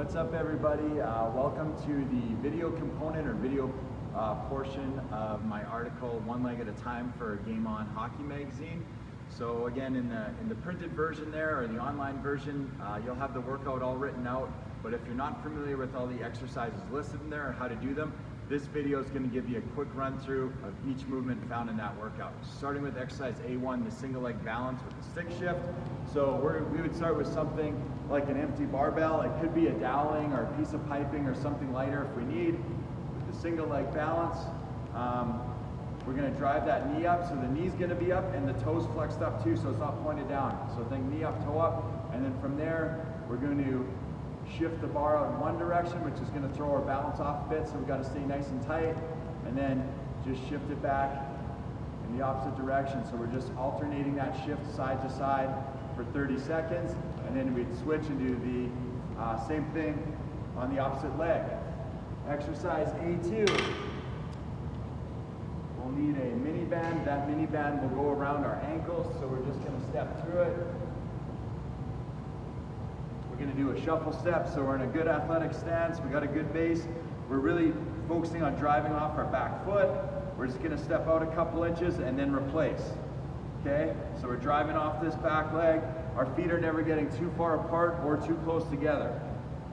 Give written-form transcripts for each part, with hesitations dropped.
What's up, everybody? Welcome to the video component or video portion of my article, One Leg at a Time for Game On Hockey Magazine. So again, in the printed version there, or the online version, you'll have the workout all written out. But if you're not familiar with all the exercises listed in there and how to do them, this video is going to give you a quick run through of each movement found in that workout. Starting with exercise A1, the single leg balance with the stick shift. So we would start with something like an empty barbell. It could be a doweling or a piece of piping or something lighter if we need. With the single leg balance, we're going to drive that knee up, so the knee's going to be up and the toes flexed up too, so it's not pointed down. So think knee up, toe up, and then from there we're going to shift the bar out in one direction, which is going to throw our balance off a bit, so we've got to stay nice and tight, and then just shift it back in the opposite direction. So we're just alternating that shift side to side for 30 seconds, and then we'd switch and do the same thing on the opposite leg. Exercise A2. We'll need a mini band. That mini band will go around our ankles, so we're just going to step through it. We're going to do a shuffle step, so we're in a good athletic stance. We got a good base. We're really focusing on driving off our back foot. We're just going to step out a couple inches and then replace. Okay, so we're driving off this back leg. Our feet are never getting too far apart or too close together.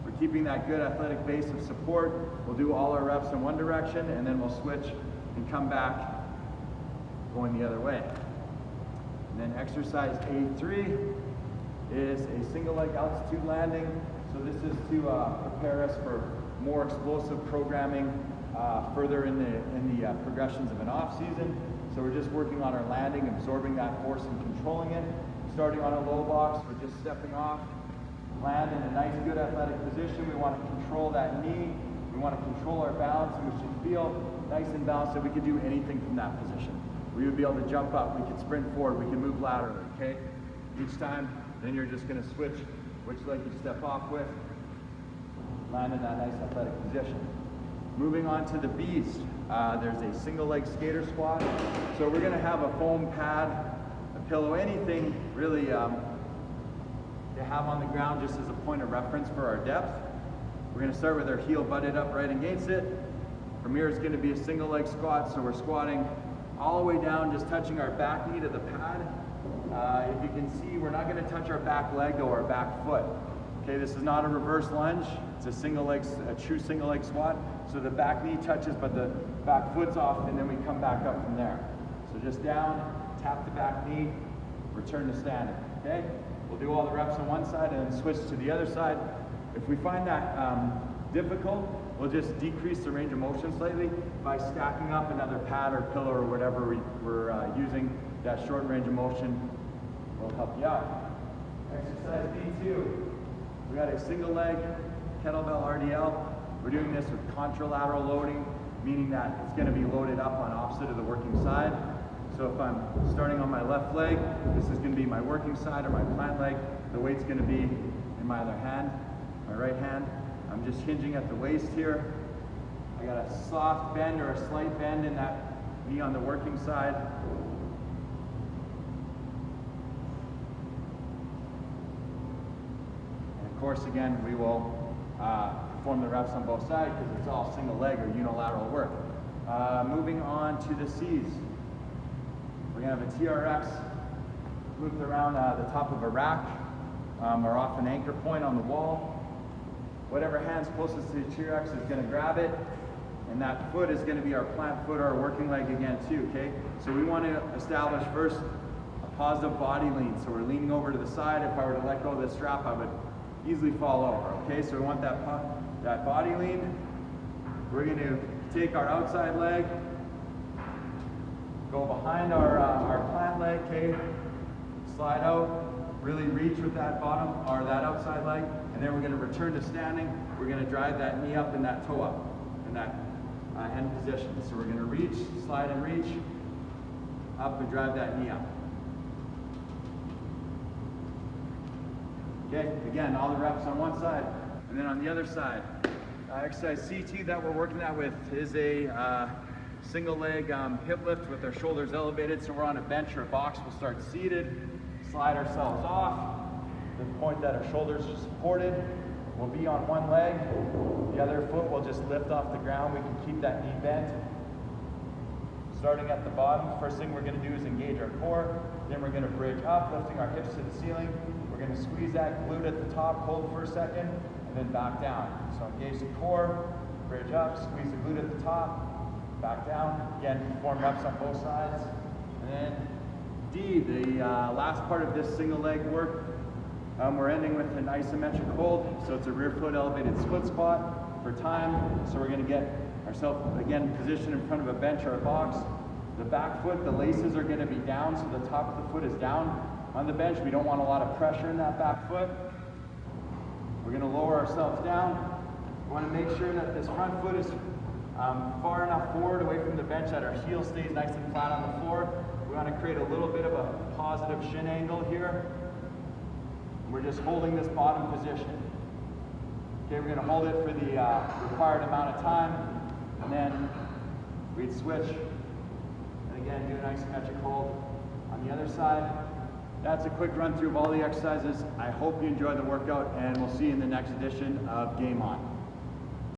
We're keeping that good athletic base of support. We'll do all our reps in one direction, and then we'll switch and come back going the other way. And then exercise A3 is a single leg altitude landing. So this is to prepare us for more explosive programming further in the progressions of an off season. So we're just working on our landing, absorbing that force and controlling it. Starting on a low box, we're just stepping off, land in a nice good athletic position. We want to control that knee. We want to control our balance, and we should feel nice and balanced, so we could do anything from that position. We would be able to jump up, we could sprint forward, we can move laterally, okay? Each time, then you're just going to switch which leg you step off with, land in that nice athletic position. Moving on to the beast, there's a single leg skater squat. So we're going to have a foam pad, a pillow, anything really to have on the ground just as a point of reference for our depth. We're going to start with our heel butted up right against it. From here it's going to be a single leg squat, so we're squatting all the way down, just touching our back knee to the pad. If you can see, we're not going to touch our back leg or our back foot. Okay, this is not a reverse lunge. It's a true single leg squat. So the back knee touches, but the back foot's off, and then we come back up from there. So just down, tap the back knee, return to standing. Okay, we'll do all the reps on one side and then switch to the other side. If we find that difficult, we'll just decrease the range of motion slightly by stacking up another pad or pillow or whatever we're using. That short range of motion will help you out. Exercise B2. We got a single leg kettlebell RDL. We're doing this with contralateral loading, meaning that it's going to be loaded up on opposite of the working side. So if I'm starting on my left leg, this is going to be my working side or my plant leg. The weight's going to be in my other hand, my right hand. I'm just hinging at the waist here. I got a soft bend or a slight bend in that knee on the working side. And of course, again, we will perform the reps on both sides because it's all single leg or unilateral work. Moving on to the C's. We're going to have a TRX looped around the top of a rack or off an anchor point on the wall. Whatever hand's closest to the TRX is going to grab it, and that foot is going to be our plant foot or our working leg again too, okay? So we want to establish first a positive body lean. So we're leaning over to the side. If I were to let go of the strap, I would easily fall over, okay? So we want that body lean. We're going to take our outside leg, go behind our plant leg, okay? Slide out, really reach with that bottom or that outside leg, and then we're going to return to standing. We're going to drive that knee up and that toe up in that end position. So we're going to reach, slide and reach, up and drive that knee up. Okay, again, all the reps on one side, and then on the other side. Exercise C2 that we're working at with is a single leg hip lift with our shoulders elevated. So we're on a bench or a box. We'll start seated, slide ourselves off, the point that our shoulders are supported, We'll be on one leg, the other foot will just lift off the ground. We can keep that knee bent. Starting at the bottom, first thing we're going to do is engage our core. Then we're going to bridge up, lifting our hips to the ceiling. We're going to squeeze that glute at the top, hold for a second, and then back down. So engage the core, bridge up, squeeze the glute at the top, back down. Again, perform reps on both sides. And then D, the last part of this single leg work, we're ending with an isometric hold. So it's a rear foot elevated split squat for time. So we're going to get ourselves, again, positioned in front of a bench or a box. The back foot, the laces are going to be down, so the top of the foot is down on the bench. We don't want a lot of pressure in that back foot. We're going to lower ourselves down. We want to make sure that this front foot is far enough forward away from the bench that our heel stays nice and flat on the floor. We want to create a little bit of a positive shin angle here. We're just holding this bottom position. Okay, we're going to hold it for the required amount of time, and then we'd switch. And again, do an isometric hold on the other side. That's a quick run through of all the exercises. I hope you enjoy the workout, and we'll see you in the next edition of Game On.